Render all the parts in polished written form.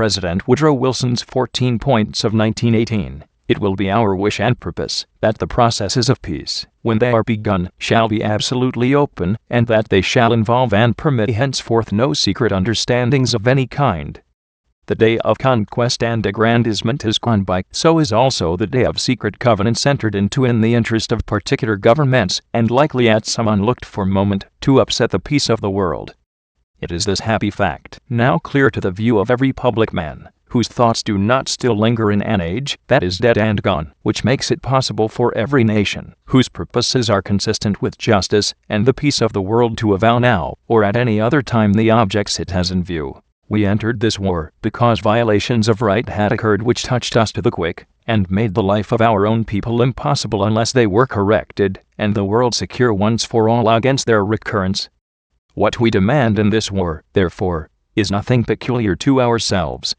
President Woodrow Wilson's 14 points of 1918. It will be our wish and purpose that the processes of peace, when they are begun, shall be absolutely open, and that they shall involve and permit henceforth no secret understandings of any kind. The day of conquest and aggrandizement is gone by, so is also the day of secret covenants entered into in the interest of particular governments, and likely at some unlooked-for moment to upset the peace of the world. It is this happy fact, now clear to the view of every public man, whose thoughts do not still linger in an age that is dead and gone, which makes it possible for every nation, whose purposes are consistent with justice and the peace of the world, to avow now, or at any other time, the objects it has in view. We entered this war because violations of right had occurred which touched us to the quick, and made the life of our own people impossible unless they were corrected, and the world secure once for all against their recurrence. What we demand in this war, therefore, is nothing peculiar to ourselves.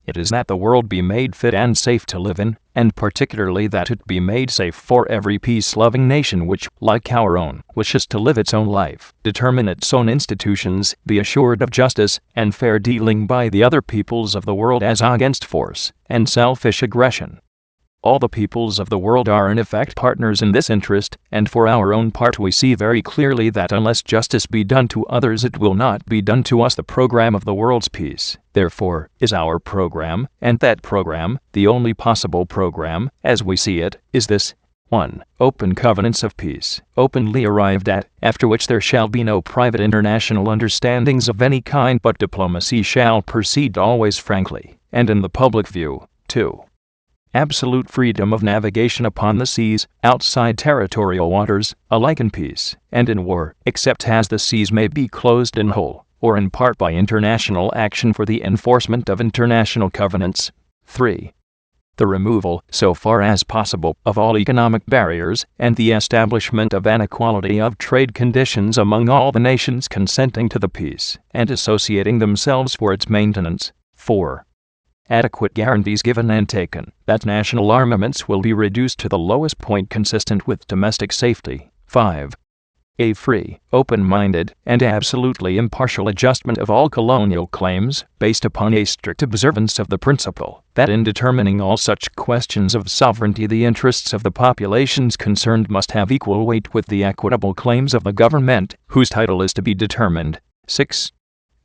It is that the world be made fit and safe to live in, and particularly that it be made safe for every peace-loving nation which, like our own, wishes to live its own life, determine its own institutions, be assured of justice and fair dealing by the other peoples of the world as against force and selfish aggression. All the peoples of the world are in effect partners in this interest, and for our own part we see very clearly that unless justice be done to others it will not be done to us. The program of the world's peace, therefore, is our program, and that program, the only possible program, as we see it, is this: 1. Open covenants of peace, openly arrived at, after which there shall be no private international understandings of any kind, but diplomacy shall proceed always frankly, and in the public view. 2. Absolute freedom of navigation upon the seas, outside territorial waters, alike in peace and in war, except as the seas may be closed in whole, or in part by international action for the enforcement of international covenants. 3. The removal, so far as possible, of all economic barriers, and the establishment of an equality of trade conditions among all the nations consenting to the peace, and associating themselves for its maintenance. 4. Adequate guarantees given and taken that national armaments will be reduced to the lowest point consistent with domestic safety. 5. A free, open-minded, and absolutely impartial adjustment of all colonial claims, based upon a strict observance of the principle that in determining all such questions of sovereignty the interests of the populations concerned must have equal weight with the equitable claims of the government, whose title is to be determined. 6.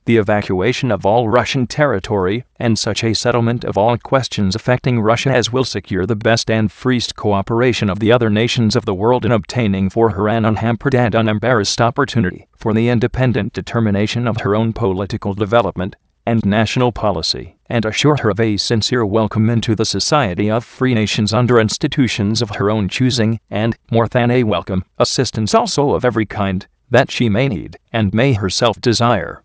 The evacuation of all Russian territory, and such a settlement of all questions affecting Russia as will secure the best and freest cooperation of the other nations of the world in obtaining for her an unhampered and unembarrassed opportunity for the independent determination of her own political development and national policy, and assure her of a sincere welcome into the society of free nations under institutions of her own choosing, and, more than a welcome, assistance also of every kind that she may need and may herself desire.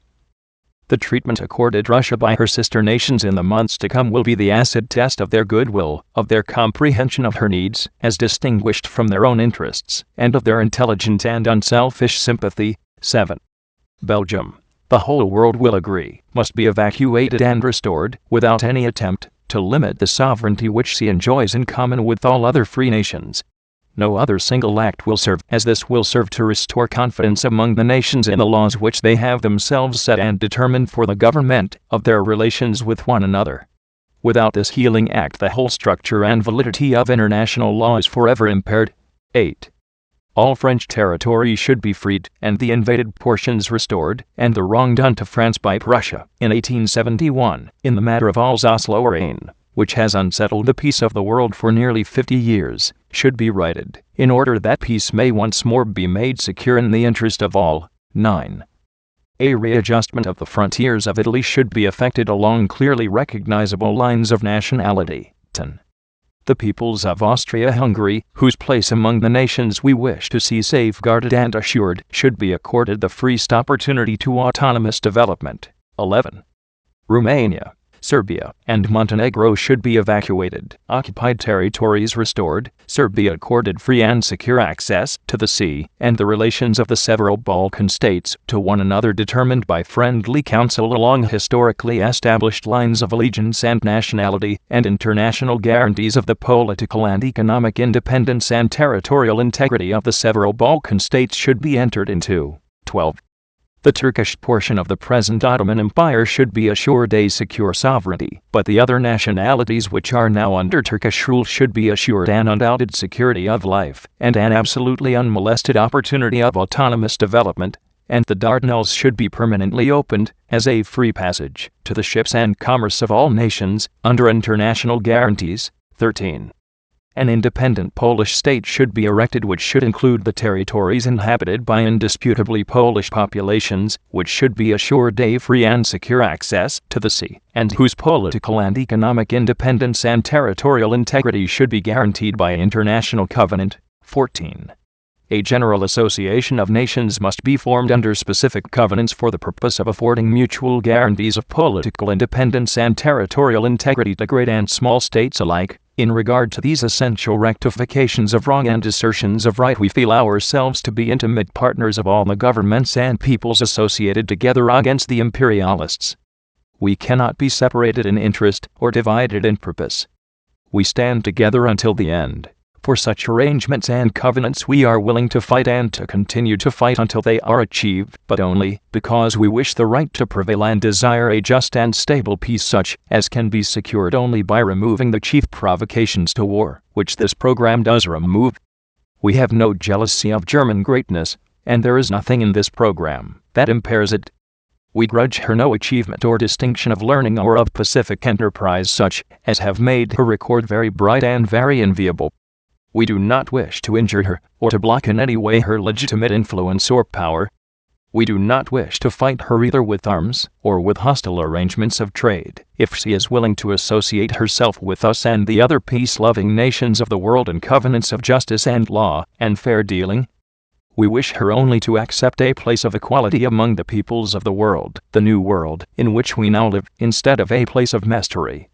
The treatment accorded Russia by her sister nations in the months to come will be the acid test of their goodwill, of their comprehension of her needs, as distinguished from their own interests, and of their intelligent and unselfish sympathy. 7. Belgium, the whole world will agree, must be evacuated and restored, without any attempt to limit the sovereignty which she enjoys in common with all other free nations. No other single act will serve, as this will serve to restore confidence among the nations in the laws which they have themselves set and determined for the government of their relations with one another. Without this healing act the whole structure and validity of international law is forever impaired. 8. All French territory should be freed, and the invaded portions restored, and the wrong done to France by Prussia in 1871, in the matter of Alsace-Lorraine, which has unsettled the peace of the world for nearly 50 years, should be righted, in order that peace may once more be made secure in the interest of all. 9. A readjustment of the frontiers of Italy should be effected along clearly recognizable lines of nationality. 10. The peoples of Austria-Hungary, whose place among the nations we wish to see safeguarded and assured, should be accorded the freest opportunity to autonomous development. 11. Romania, Serbia, and Montenegro should be evacuated, occupied territories restored, Serbia accorded free and secure access to the sea, and the relations of the several Balkan states to one another determined by friendly counsel along historically established lines of allegiance and nationality, and international guarantees of the political and economic independence and territorial integrity of the several Balkan states should be entered into. 12. The Turkish portion of the present Ottoman Empire should be assured a secure sovereignty, but the other nationalities which are now under Turkish rule should be assured an undoubted security of life and an absolutely unmolested opportunity of autonomous development, and the Dardanelles should be permanently opened, as a free passage, to the ships and commerce of all nations, under international guarantees. 13. An independent Polish state should be erected which should include the territories inhabited by indisputably Polish populations, which should be assured a free and secure access to the sea, and whose political and economic independence and territorial integrity should be guaranteed by international covenant. 14. A general association of nations must be formed under specific covenants for the purpose of affording mutual guarantees of political independence and territorial integrity to great and small states alike. In regard to these essential rectifications of wrong and assertions of right, we feel ourselves to be intimate partners of all the governments and peoples associated together against the imperialists. We cannot be separated in interest or divided in purpose. We stand together until the end. For such arrangements and covenants we are willing to fight and to continue to fight until they are achieved, but only because we wish the right to prevail and desire a just and stable peace such as can be secured only by removing the chief provocations to war, which this program does remove. We have no jealousy of German greatness, and there is nothing in this program that impairs it. We grudge her no achievement or distinction of learning or of pacific enterprise such as have made her record very bright and very enviable. We do not wish to injure her, or to block in any way her legitimate influence or power. We do not wish to fight her either with arms, or with hostile arrangements of trade, if she is willing to associate herself with us and the other peace-loving nations of the world in covenants of justice and law, and fair dealing. We wish her only to accept a place of equality among the peoples of the world, the new world, in which we now live, instead of a place of mastery.